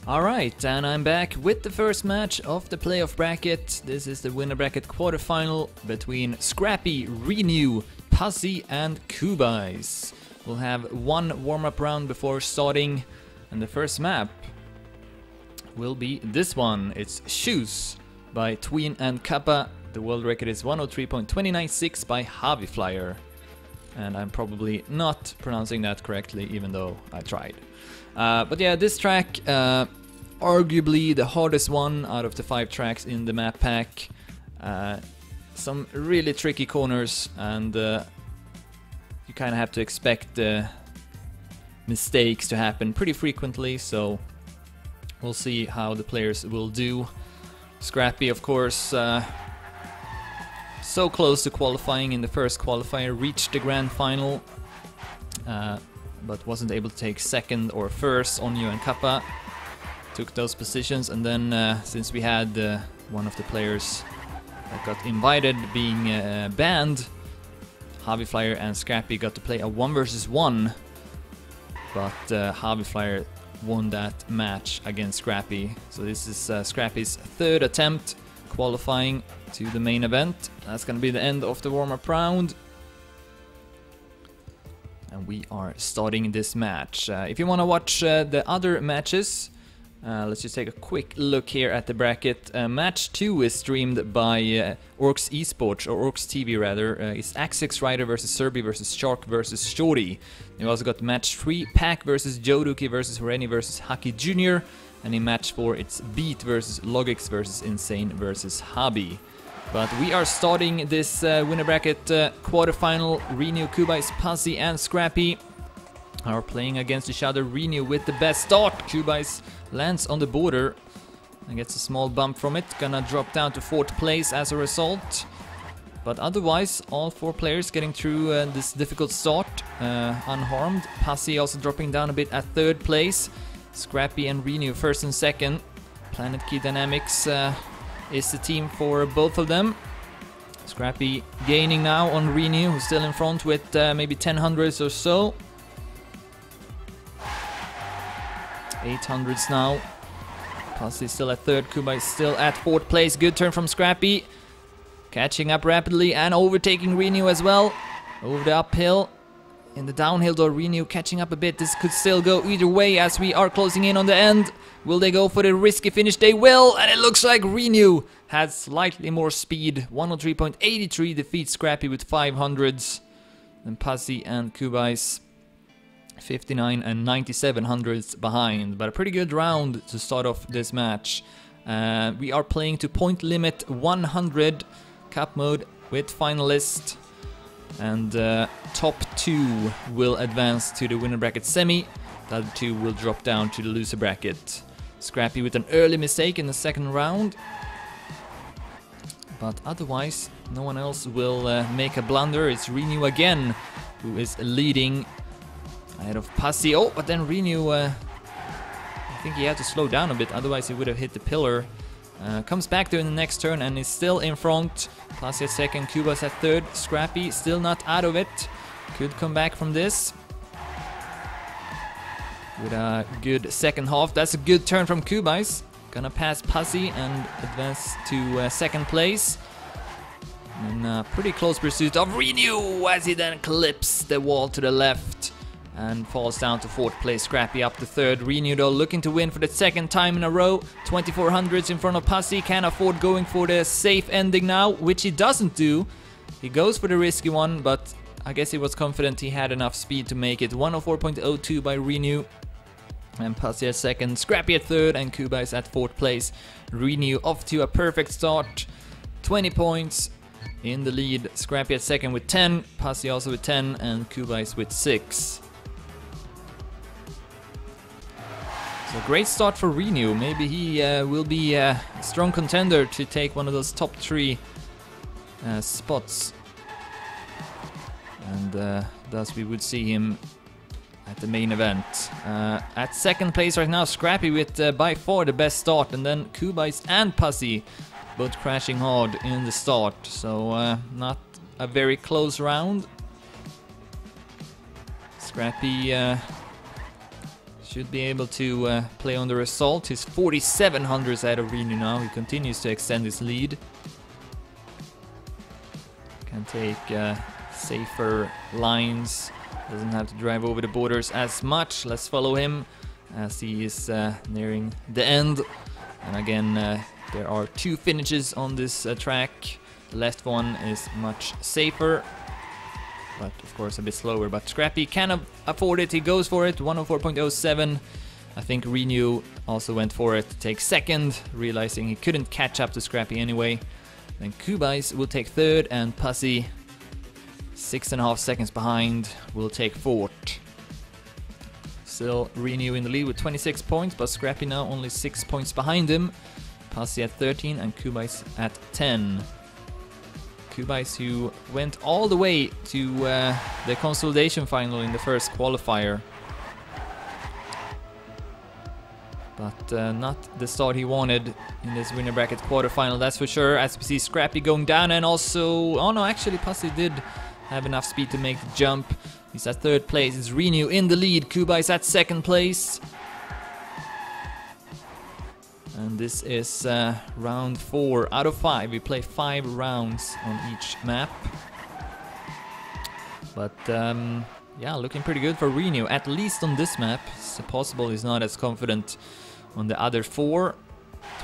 Alright, and I'm back with the first match of the playoff bracket. This is the winner bracket quarterfinal between Scrapie, Renew, Passi and Kubayz. We'll have one warm-up round before starting, and the first map will be this one. It's Shoes by Tween and Kappa. The world record is 103.296 by Flyer. And I'm probably not pronouncing that correctly, even though I tried. But yeah, this track, arguably the hardest one out of the 5 tracks in the map pack. Some really tricky corners, and you kind of have to expect mistakes to happen pretty frequently, so we'll see how the players will do. Scrapie, of course, so close to qualifying in the first qualifier, reached the grand final, but wasn't able to take second or first. Onyo and Kappa took those positions, and then since we had one of the players that got invited being banned, Flyer and Scrapie got to play a 1 versus 1, but Flyer won that match against Scrapie. So this is Scrapie's 3rd attempt qualifying to the main event. That's gonna be the end of the warm-up round. And we are starting this match. If you want to watch the other matches, let's just take a quick look here at the bracket. Match 2 is streamed by Orcs Esports, or Orcs TV rather. It's Axix Rider versus Serbi versus Shark versus Shorty. You also got match 3, Pack versus Joduki versus Horeni versus Haki Jr. And in match 4 it's Beat versus Logix versus Insane versus Hobby. But we are starting this winner bracket quarterfinal. Renew, Kubayz, Passi and Scrapie are playing against each other. Renew with the best start. Kubayz lands on the border and gets a small bump from it. Gonna drop down to 4th place as a result. But otherwise, all 4 players getting through this difficult start unharmed. Passi also dropping down a bit at 3rd place. Scrapie and Renew 1st and 2nd. Planet Key Dynamics is the team for both of them. Scrapie gaining now on Renew, who's still in front with maybe 1000s or so. 800s now. Passi still at 3rd, Kubayz still at 4th place. Good turn from Scrapie. Catching up rapidly and overtaking Renew as well. Over the uphill. In the downhill though, Renew catching up a bit. This could still go either way as we are closing in on the end. Will they go for the risky finish? They will, and it looks like Renew has slightly more speed. 103.83 defeats Scrapie with 500s. Then Passi and Kubayz 59 and 9700s behind. But a pretty good round to start off this match. We are playing to point limit 100 cup mode with finalist. And top 2 will advance to the winner bracket semi. The other 2 will drop down to the loser bracket. Scrapie with an early mistake in the 2nd round. But otherwise, no one else will make a blunder. It's Renew again who is leading ahead of Passi. Oh, but then Renew, I think he had to slow down a bit, otherwise he would have hit the pillar. Comes back there in the next turn and is still in front. Passi at 2nd, Kubayz at 3rd. Scrapie still not out of it. Could come back from this with a good 2nd half. That's a good turn from Kubayz. Gonna pass Passi and advance to 2nd place. In a pretty close pursuit of Renew as he then clips the wall to the left and falls down to 4th place. Scrapie up to 3rd. Renew though looking to win for the 2nd time in a row. 2400s in front of Passi. Can afford going for the safe ending now, which he doesn't do. He goes for the risky one, but I guess he was confident he had enough speed to make it. 104.02 by Renew. And Passi at 2nd, Scrapie at 3rd, and Kubayz at 4th place. Renew off to a perfect start. 20 points in the lead. Scrapie at 2nd with 10, Passi also with 10, and Kubayz with 6. So great start for Renew. Maybe he will be a strong contender to take one of those top 3 spots. And thus we would see him at the main event. At 2nd place right now, Scrapie with by far the best start, and then Kubayz and Passi both crashing hard in the start. So not a very close round. Scrapie should be able to play on the result. He's 4,700 out of Renu now. He continues to extend his lead. Can take safer lines. Doesn't have to drive over the borders as much. Let's follow him as he is nearing the end. And again, there are 2 finishes on this track. The left one is much safer, but of course a bit slower. But Scrapie can afford it. He goes for it. 104.07. I think Renu also went for it to take second, realizing he couldn't catch up to Scrapie anyway. Then kubayz will take third, and Passi, 6.5 seconds behind, will take fourth. Still Renu in the lead with 26 points, but Scrapie now only 6 points behind him. Passi at 13 and kubayz at 10. kubayz, who went all the way to the consolidation final in the first qualifier. But not the start he wanted in this winner bracket quarterfinal, that's for sure. As we see Scrapie going down, and also... Oh no, actually Passi did have enough speed to make the jump. He's at third place. It's Renu in the lead. kubayz at second place. And this is round 4 out of 5. We play 5 rounds on each map. But yeah, looking pretty good for Renu, at least on this map. It's possible he's not as confident on the other 4.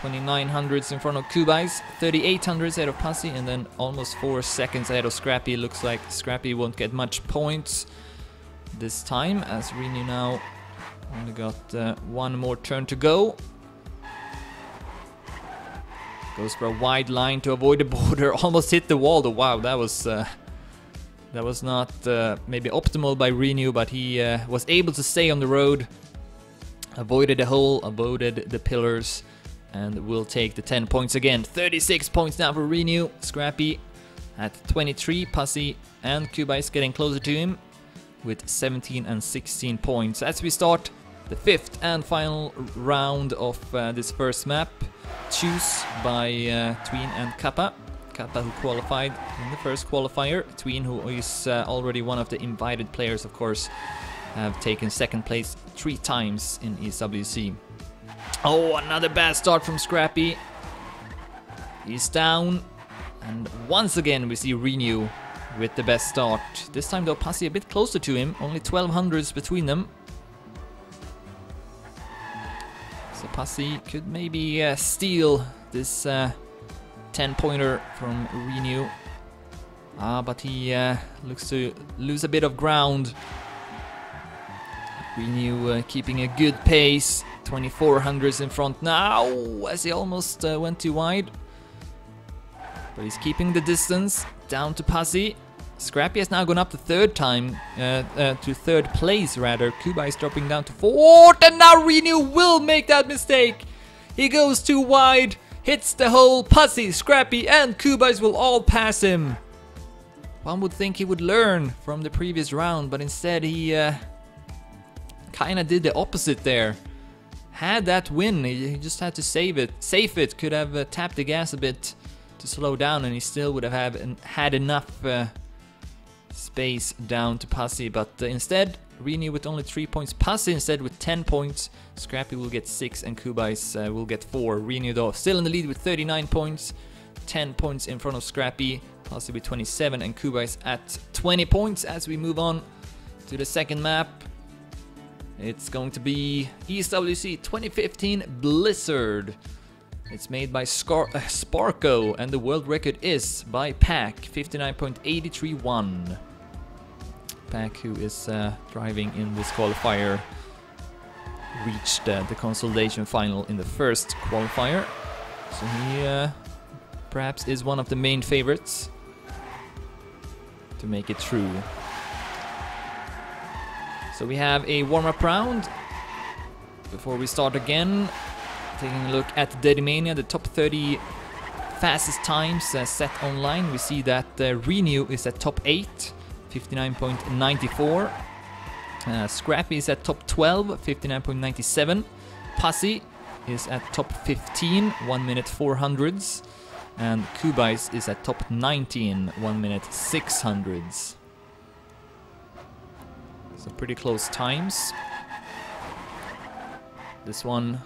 2900s in front of kubayz, 3800s out of Passi, and then almost 4 seconds ahead of Scrapie. Looks like Scrapie won't get much points this time, as Renu now only got 1 more turn to go. Goes for a wide line to avoid the border. Almost hit the wall though. Wow, that was not maybe optimal by Renu, but he was able to stay on the road, avoided the hole, avoided the pillars, and will take the 10 points again. 36 points now for Renu. Scrapie at 23. Passi and kubayz getting closer to him with 17 and 16 points. As we start the 5th and final round of this first map, choose by Tween and Kappa. Kappa, who qualified in the first qualifier. Tween, who is already one of the invited players, of course, have taken second place 3 times in ESWC. Oh, another bad start from Scrapie. He's down, and once again we see Renu with the best start. This time though, Passi a bit closer to him, only 1200s between them. So Passi could maybe steal this 10-pointer from Renu. But he looks to lose a bit of ground. Renu keeping a good pace. 2400s in front now, as he almost went too wide. But he's keeping the distance down to Passi. Scrapie has now gone up the third place rather. kubayz dropping down to 4th, and now Renu will make that mistake. He goes too wide, hits the hole. Passi, Scrapie, and kubayz will all pass him. One would think he would learn from the previous round, but instead he kinda did the opposite there. Had that win, he just had to save it. Could have tapped the gas a bit to slow down, and he still would have had enough space down to Passi. But instead, Renu with only 3 points. Passi instead with 10 points. Scrapie will get 6, and kubayz will get 4. Renu though still in the lead with 39 points. 10 points in front of Scrapie. Passi with 27, and kubayz at 20 points. As we move on to the second map, it's going to be ESWC 2015 Blizzard. It's made by Sparko, and the world record is by Pack, 59.831. Pack, who is driving in this qualifier, reached the consolidation final in the first qualifier. So he perhaps is one of the main favorites to make it through. So we have a warm-up round before we start again. Taking a look at Dedimania, the top 30 fastest times set online. We see that Renu is at top 8, 59.94. Scrapie is at top 12, 59.97. Passi is at top 15, 1 minute 400s. And kubayz is at top 19, 1 minute 600s. So pretty close times. This one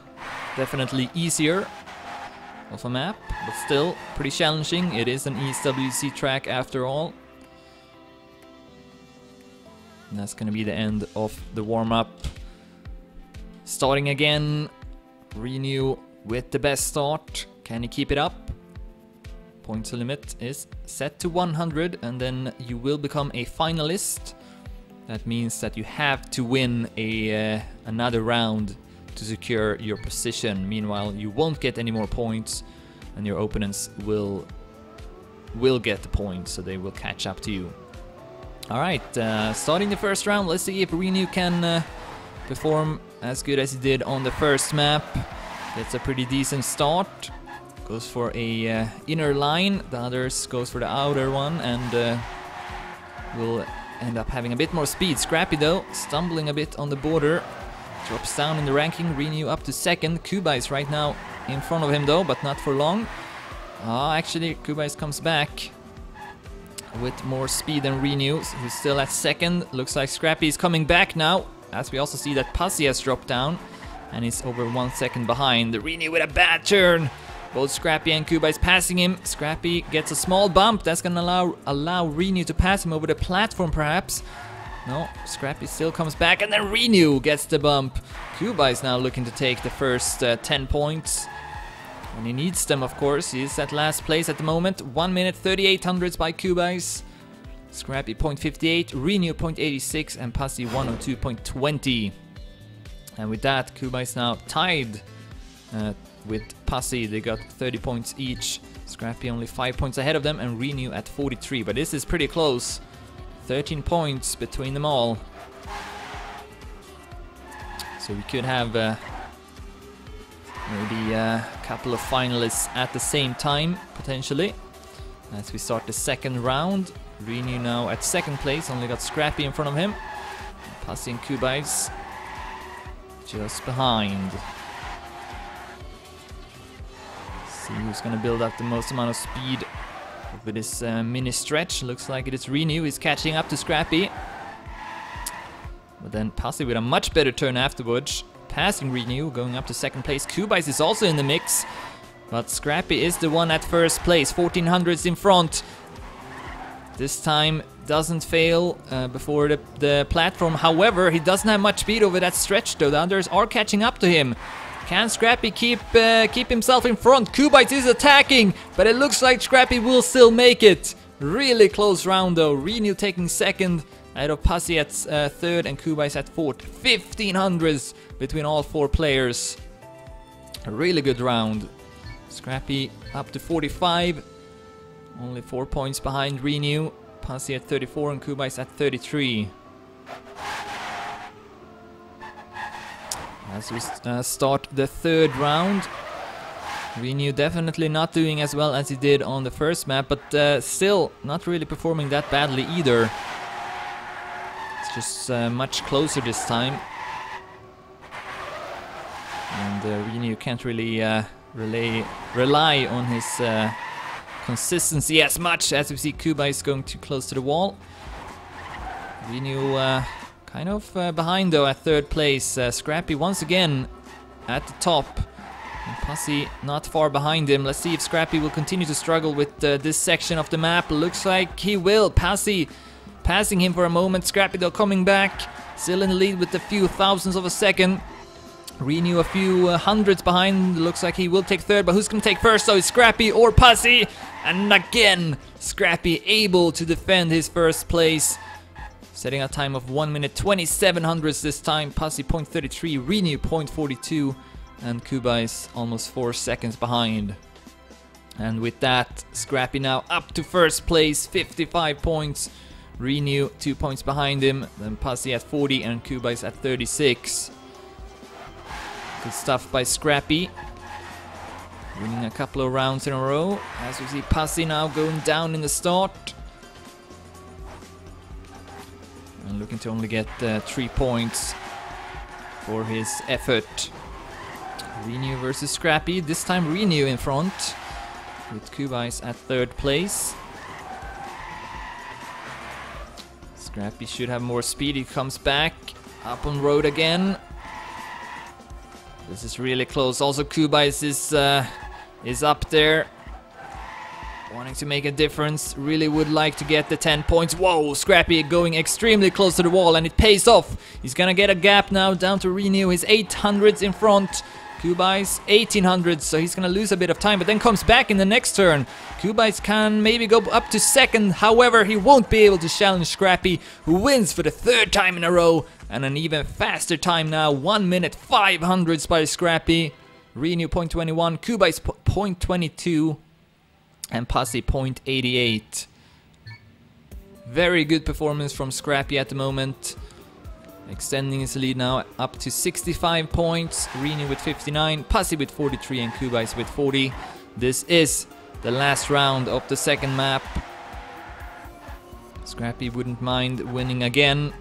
definitely easier of a map, but still pretty challenging. It is an ESWC track after all. And that's gonna be the end of the warm-up. Starting again, Renew with the best start. Can he keep it up? Points limit is set to 100, and then you will become a finalist. That means that you have to win another round to secure your position. Meanwhile, you won't get any more points, and your opponents will get the points, so they will catch up to you. Alright, starting the first round, let's see if Renew can perform as good as he did on the first map. Gets a pretty decent start. Goes for a inner line, the others goes for the outer one, and will end up having a bit more speed. Scrapie though, stumbling a bit on the border. Drops down in the ranking, Renew up to second. Kubayz right now in front of him though, but not for long. Actually, Kubayz comes back with more speed than Renew, who's still at second. Looks like Scrapie is coming back now, as we also see that Passi has dropped down and is over 1 second behind. Renew with a bad turn. Both Scrapie and kubayz passing him. Scrapie gets a small bump. That's gonna allow Renew to pass him over the platform perhaps. No, Scrapie still comes back, and then Renew gets the bump. Kubayz now looking to take the first 10 points. And he needs them, of course. He is at last place at the moment. 1 minute 38 hundredths by Kubayz. Scrapie 0.58, Renew 0.86, and Passi 102.20. And with that, Kubayz now tied with Passi. They got 30 points each. Scrapie only 5 points ahead of them, and Renew at 43. But this is pretty close. 13 points between them all. So we could have maybe a couple of finalists at the same time, potentially. As we start the second round. Renew now at second place, only got Scrapie in front of him. Passi and Kubayz just behind. See who's gonna build up the most amount of speed with this mini stretch. Looks like it is Renew. He's catching up to Scrapie. But then Passi with a much better turn afterwards. Passing Renew, going up to second place. Kubayz is also in the mix. But Scrapie is the one at first place. 1400s in front. This time doesn't fail before the platform. However, he doesn't have much speed over that stretch though. The others are catching up to him. Can Scrapie keep himself in front? Kubayz is attacking, but it looks like Scrapie will still make it. Really close round though. Renew taking second, ahead of Passi at third, and Kubayz at fourth. 1500s between all four players. A really good round. Scrapie up to 45. Only 4 points behind Renew. Passi at 34 and Kubayz at 33. As we start the third round, Renew definitely not doing as well as he did on the first map, but still not really performing that badly either. It's just much closer this time. And Renew can't really rely on his consistency as much, as we see Kubayz going too close to the wall. Renew kind of behind though at third place. Scrapie once again at the top. And Passi not far behind him. Let's see if Scrapie will continue to struggle with this section of the map. Looks like he will. Passi passing him for a moment. Scrapie though coming back. Still in the lead with a few thousandths of a second. Renew a few hundreds behind. Looks like he will take third, but who's going to take first? So it's Scrapie or Passi. And again, Scrapie able to defend his first place. Setting a time of 1 minute 27 hundredths this time. Passi 0.33, Renew 0.42, and Kubayz almost 4 seconds behind. And with that, Scrapie now up to first place, 55 points. Renew 2 points behind him. Then Passi at 40 and Kubayz at 36. Good stuff by Scrapie. Winning a couple of rounds in a row. As we see Passi now going down in the start. And looking to only get 3 points for his effort. Renew versus Scrapie. This time Renew in front, with Kubayz at third place. Scrapie should have more speed. He comes back up on road again. This is really close. Also, kubayz is up there, wanting to make a difference. Really would like to get the 10 points. Whoa, Scrapie going extremely close to the wall, and it pays off. He's gonna get a gap now down to Renew. His 800s in front. kubayz 1800s, so he's gonna lose a bit of time, but then comes back in the next turn. kubayz can maybe go up to second, however, he won't be able to challenge Scrapie, who wins for the 3rd time in a row, and an even faster time now. 1 minute 500s by Scrapie. Renew 0.21, kubayz 0.22, and Passi 0.88. Very good performance from Scrapie at the moment. Extending his lead now up to 65 points. Renew with 59, Passi with 43, and kubayz with 40. This is the last round of the second map. Scrapie wouldn't mind winning again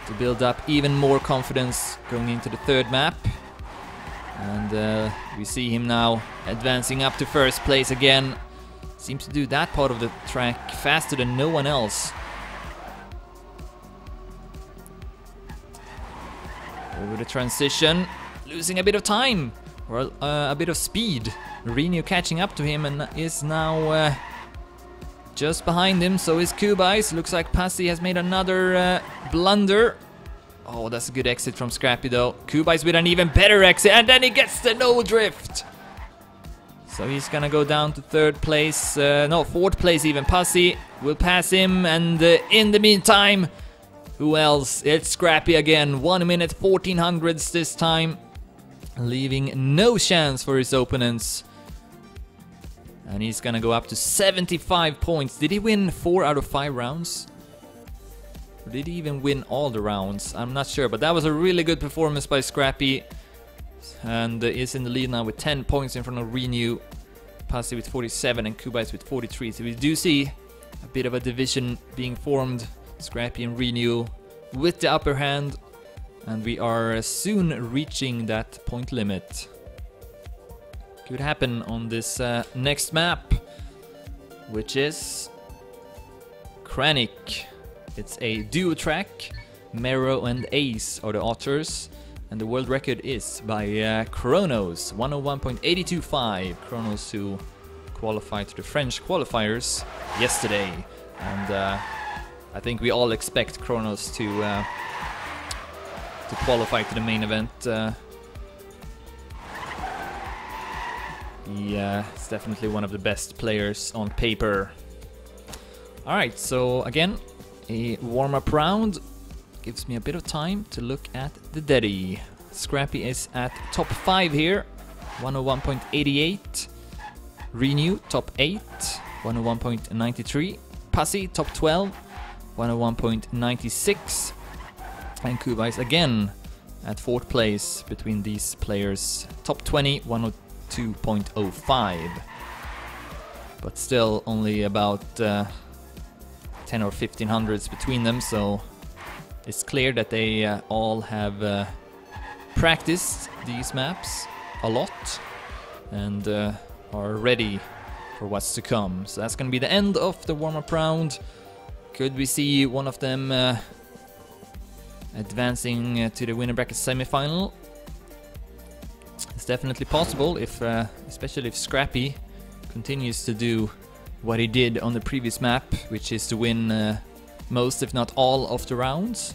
to build up even more confidence going into the 3rd map. And we see him now advancing up to 1st place again. Seems to do that part of the track faster than no one else. Over the transition, losing a bit of time, or a bit of speed. Renew catching up to him and is now just behind him, so is kubayz. Looks like Passi has made another blunder. Oh, that's a good exit from Scrapie though. kubayz with an even better exit, and then he gets the no drift. So he's gonna go down to 3rd place, no, 4th place even. Passi will pass him, and in the meantime, who else? It's Scrapie again. 1 minute 1400s this time, leaving no chance for his opponents. And he's gonna go up to 75 points. Did he win 4 out of 5 rounds? Or did he even win all the rounds? I'm not sure, but that was a really good performance by Scrapie. And is in the lead now with 10 points in front of Renew. Passi with 47 and kubayz with 43. So we do see a bit of a division being formed. Scrapie and Renew with the upper hand, and we are soon reaching that point limit. Could happen on this next map, which is Kranich. It's a duo track. Mero and Ace are the authors, and the world record is by Kronos, 101.825. Kronos, who qualified to the French qualifiers yesterday, and I think we all expect Kronos to qualify to the main event. He's definitely one of the best players on paper. Alright, so again, a warm-up round. Gives me a bit of time to look at the Daddy. Scrapie is at top 5 here, 101.88. Renew, top 8, 101.93. Passi, top 12. 101.96, and kubayz again at 4th place between these players. Top 20, 102.05, but still only about 10 or 1500s between them, so it's clear that they all have practiced these maps a lot and are ready for what's to come. So that's going to be the end of the warm-up round. Could we see one of them advancing to the winner bracket semi-final? It's definitely possible, if especially if Scrapie continues to do what he did on the previous map, which is to win most, if not all, of the rounds.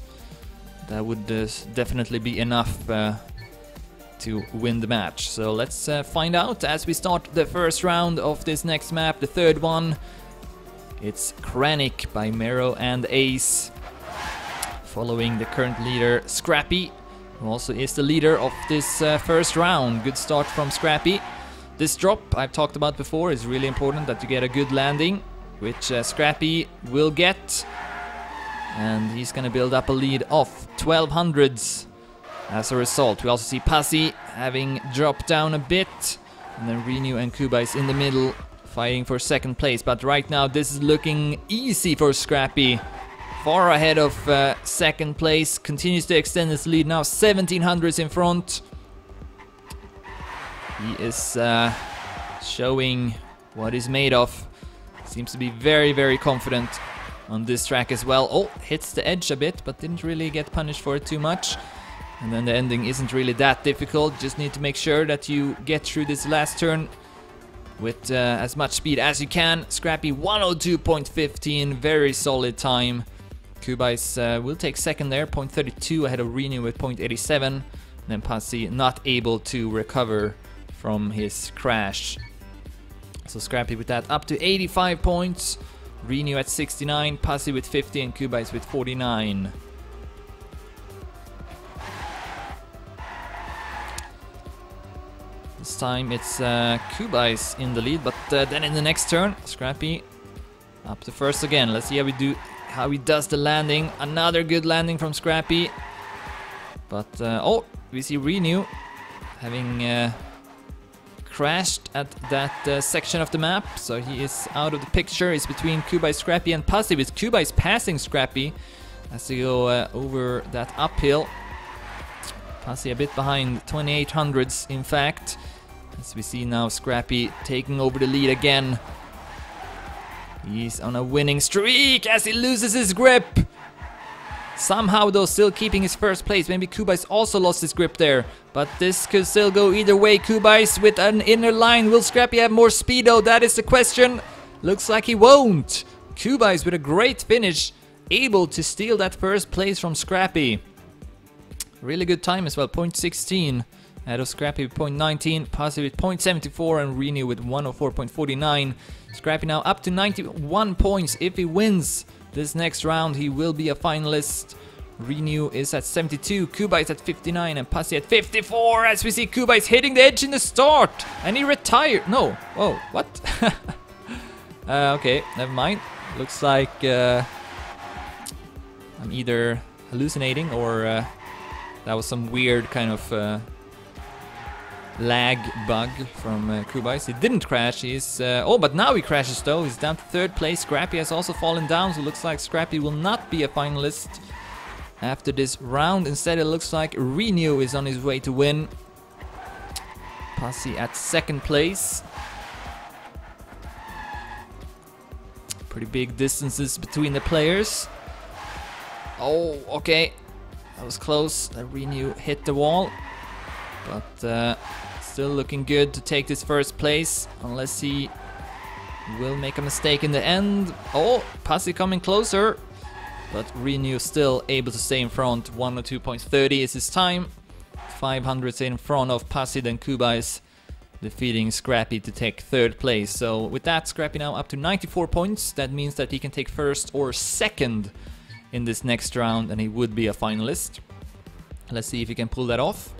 That would definitely be enough to win the match. So let's find out as we start the first round of this next map, the 3rd one. It's Kranich by Mero and Ace, following the current leader Scrapie, who also is the leader of this first round. Good start from Scrapie. This drop I've talked about before is really important, that you get a good landing, which Scrapie will get, and he's gonna build up a lead of 1200s as a result. We also see Passi having dropped down a bit, and then Renew and kubayz in the middle, fighting for 2nd place, but right now this is looking easy for Scrapie. Far ahead of 2nd place, continues to extend his lead now, 1700s in front. He is showing what he's made of. Seems to be very, very confident on this track as well. Oh, hits the edge a bit, but didn't really get punished for it too much. And then the ending isn't really that difficult. Just need to make sure that you get through this last turn with as much speed as you can. Scrapie 102.15, very solid time. kubayz will take second there, 0.32 ahead of Renew with 0.87. Then Passi not able to recover from his crash. So Scrapie with that up to 85 points. Renew at 69, Passi with 50 and kubayz with 49. This time it's kubayz in the lead, but then in the next turn, Scrapie up to first again. Let's see how he does the landing. Another good landing from Scrapie. But oh, we see Renew having crashed at that section of the map, so he is out of the picture. He's between kubayz, Scrapie and Passi, with kubayz passing Scrapie as they go over that uphill. Passi a bit behind, 2800s in fact. As we see now Scrapie taking over the lead again. He's on a winning streak as he loses his grip. Somehow though still keeping his first place. Maybe kubayz also lost his grip there. But this could still go either way. kubayz with an inner line. Will Scrapie have more speed though? That is the question. Looks like he won't. kubayz with a great finish. Able to steal that first place from Scrapie. Really good time as well. 0.16. Ahead of Scrapie with 0.19, Passi with 0.74 and Renew with 104.49. Scrapie now up to 91 points. If he wins this next round, he will be a finalist. Renew is at 72, kubayz at 59 and Passi at 54 as we see kubayz hitting the edge in the start. And he retired. No. Oh, what? Okay, never mind. Looks like I'm either hallucinating or that was some weird kind of lag bug from kubayz. He didn't crash. He's oh, but now he crashes though. He's down to third place. Scrapie has also fallen down, so it looks like Scrapie will not be a finalist after this round. Instead, it looks like Renew is on his way to win. Passi at second place. Pretty big distances between the players. Oh, okay. That was close. Renew hit the wall. But still looking good to take this first place, unless he will make a mistake in the end. Oh, Passi coming closer, but Renew still able to stay in front. 102.30 is his time. 500 in front of Passi, then kubayz defeating Scrapie to take third place. So with that, Scrapie now up to 94 points. That means that he can take first or second in this next round, and he would be a finalist. Let's see if he can pull that off.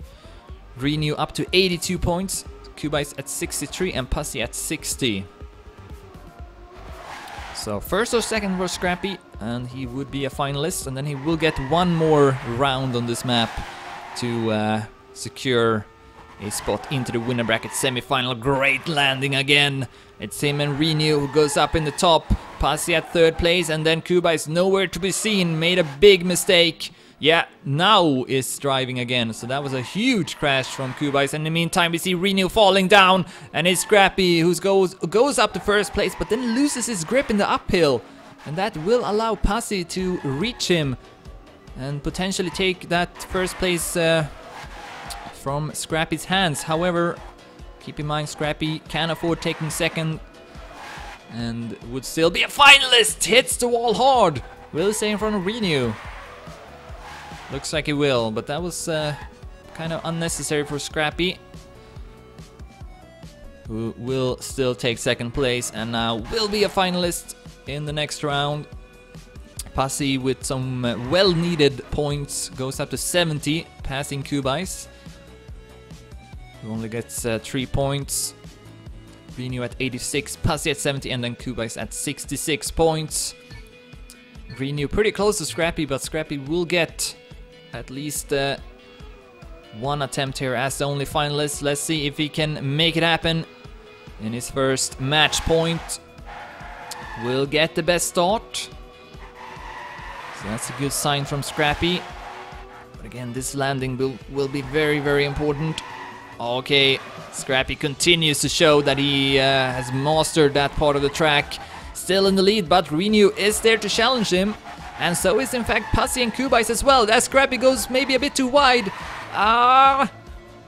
Renew up to 82 points, kubayz at 63 and Passi at 60. So first or second for Scrapie, and he would be a finalist, and then he will get one more round on this map to secure a spot into the winner bracket semi-final. Great landing again. It's him and Renew who goes up in the top. Passi at third place, and then kubayz nowhere to be seen. Made a big mistake. Yeah, now is driving again. So that was a huge crash from kubayz. In the meantime, we see Renew falling down, and it's Scrapie who goes up to first place, but then loses his grip in the uphill, and that will allow Passi to reach him and potentially take that first place from Scrapie's hands. However, keep in mind Scrapie can afford taking second and would still be a finalist. Hits the wall hard. Will he stay in front of Renew? Looks like he will, but that was kind of unnecessary for Scrapie, who will still take second place and now will be a finalist in the next round. Passi with some well-needed points goes up to 70, passing kubayz, who only gets 3 points. Renew at 86, Passi at 70, and then kubayz at 66 points. Renew pretty close to Scrapie, but Scrapie will get at least one attempt here as the only finalist. Let's see if he can make it happen in his first match point. Will get the best start. So that's a good sign from Scrapie. But again, this landing will be very, very important. Okay, Scrapie continues to show that he has mastered that part of the track. Still in the lead, but Renew is there to challenge him. And so is in fact Passi and kubayz as well. That Scrapie goes maybe a bit too wide.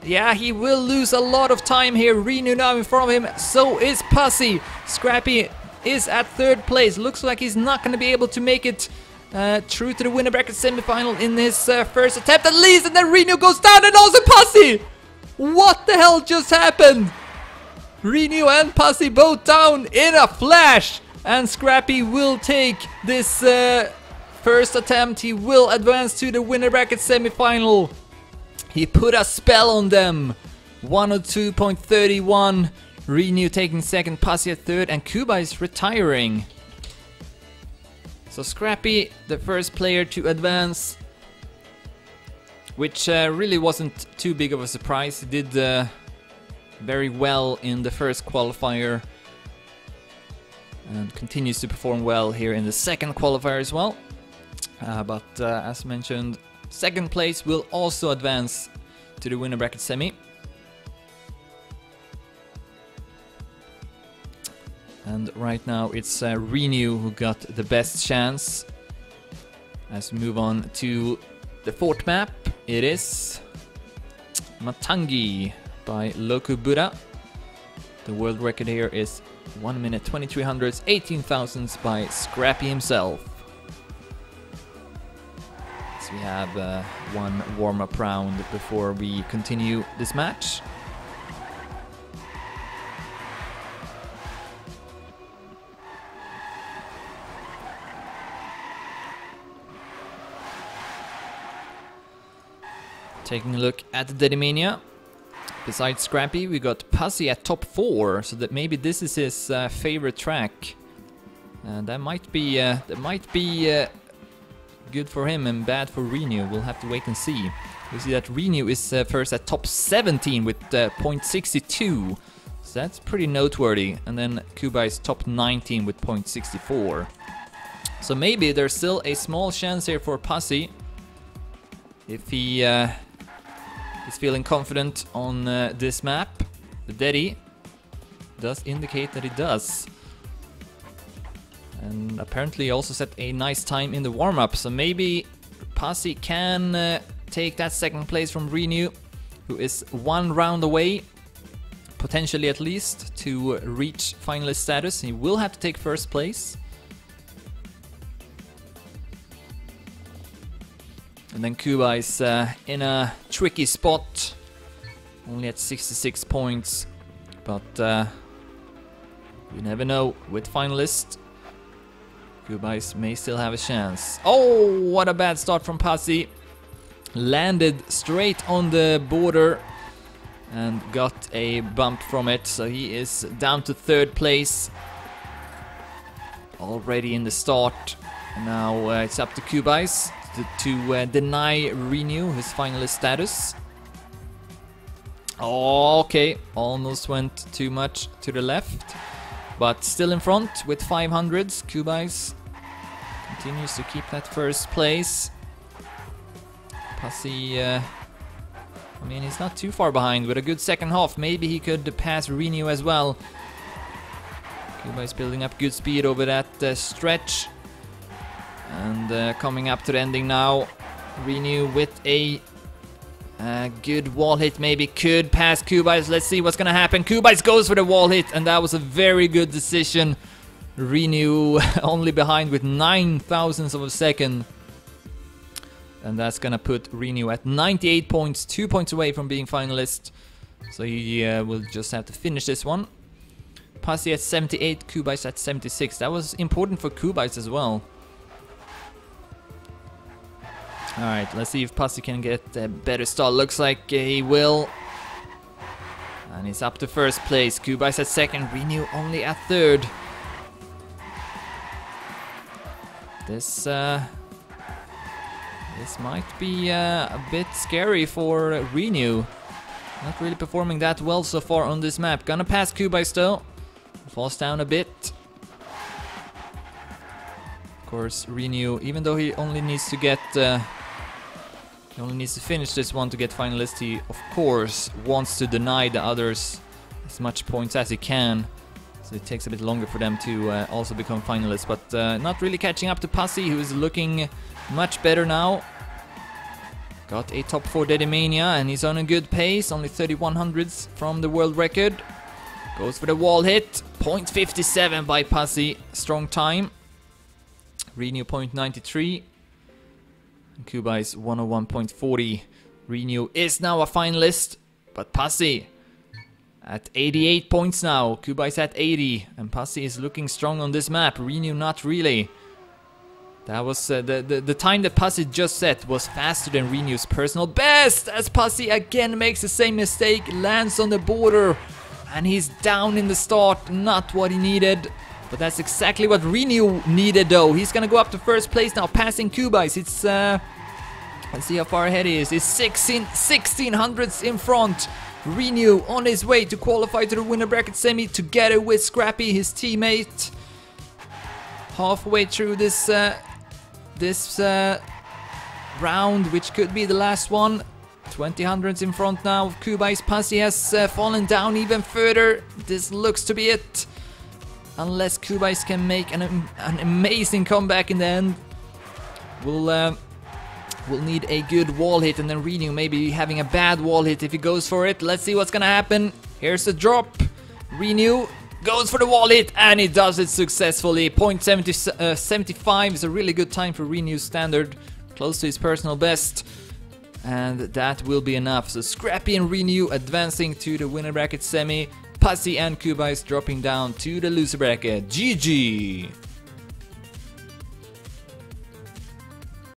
Yeah, he will lose a lot of time here. Renu now in front of him. So is Passi. Scrapie is at 3rd place. Looks like he's not going to be able to make it through to the winner bracket semi-final in his first attempt at least. And then Renu goes down and also Passi. What the hell just happened? Renu and Passi both down in a flash. And Scrapie will take this first attempt. He will advance to the winner bracket semi-final. He put a spell on them. 102.31. Renu taking 2nd, Passi at 3rd, and kubayz retiring. So Scrapie, the first player to advance, which really wasn't too big of a surprise. He did very well in the first qualifier and continues to perform well here in the second qualifier as well. But as mentioned, 2nd place will also advance to the winner bracket semi. And right now it's Renu who got the best chance. As we move on to the 4th map, it is Matangi by Loku Buddha. The world record here is 1 minute 23 hundredths, 18 thousandths by Scrapie himself. So we have one warm-up round before we continue this match. Taking a look at the Dedimania. Besides Scrapie, we got Passi at top 4, so that maybe this is his favorite track. And that might be good for him and bad for Renu. We'll have to wait and see. We see that Renu is first at top 17 with 0.62. So that's pretty noteworthy. And then kubayz top 19 with 0.64. So maybe there's still a small chance here for Passi if he is feeling confident on this map. The Dedi does indicate that he does. And apparently he also set a nice time in the warm-up, so maybe Passi can take that 2nd place from Renu, who is 1 round away, potentially at least, to reach finalist status. He will have to take 1st place. And then kubayz in a tricky spot, only at 66 points, but you never know with finalists. kubayz may still have a chance. Oh, what a bad start from Passi. Landed straight on the border and got a bump from it, so he is down to 3rd place already in the start. And now it's up to kubayz to deny Renu his finalist status. Oh, okay, almost went too much to the left, but still in front with 500s. kubayz continues to keep that 1st place. Passi, I mean, he's not too far behind with a good 2nd half. Maybe he could pass Renu as well. kubayz building up good speed over that stretch. And coming up to the ending now. Renu with a good wall hit, maybe could pass kubayz. Let's see what's gonna happen. kubayz goes for the wall hit, and that was a very good decision. Renu only behind with 9 thousandths of a second. And that's gonna put Renu at 98 points, 2 points away from being finalist. So he will just have to finish this one. Passi at 78, kubayz at 76. That was important for kubayz as well. Alright, let's see if Passi can get a better start. Looks like he will. And he's up to 1st place. kubayz at 2nd, Renu only at 3rd. This might be a bit scary for Renu. Not really performing that well so far on this map. Gonna pass kubayz though. Falls down a bit. Of course, Renu, even though he only needs to get he only needs to finish this one to get finalist, he of course wants to deny the others as much points as he can. So it takes a bit longer for them to also become finalists, but not really catching up to Passi, who is looking much better now. Got a top 4 Dedimania, and he's on a good pace, only 3100s from the world record. Goes for the wall hit, 0.57 by Passi, strong time. Renew 0.93. Kubayz 101.40. Renew is now a finalist, but Passi at 88 points now. Kubayz at 80, and Passi is looking strong on this map. Renew not really. That was the time that Passi just set was faster than Renew's personal best, as Passi again makes the same mistake, lands on the border, and he's down in the start. Not what he needed, but that's exactly what Renew needed though. He's gonna go up to first place now, passing Kubayz. It's let's see how far ahead he is. He's 1600s in front. Renew on his way to qualify to the winner bracket semi together with Scrapie, his teammate. Halfway through this round, which could be the last one. 2000s in front now of Kubayz. Passi has fallen down even further. This looks to be it. Unless Kubayz can make an amazing comeback in the end. We'll need a good wall hit, and then Renew maybe having a bad wall hit if he goes for it. Let's see what's gonna happen. Here's a drop. Renew goes for the wall hit, and he does it successfully. 0.75 is a really good time for Renew's standard, close to his personal best, and that will be enough. So Scrapie and Renew advancing to the winner bracket semi. Passi and Kubayz dropping down to the loser bracket. GG!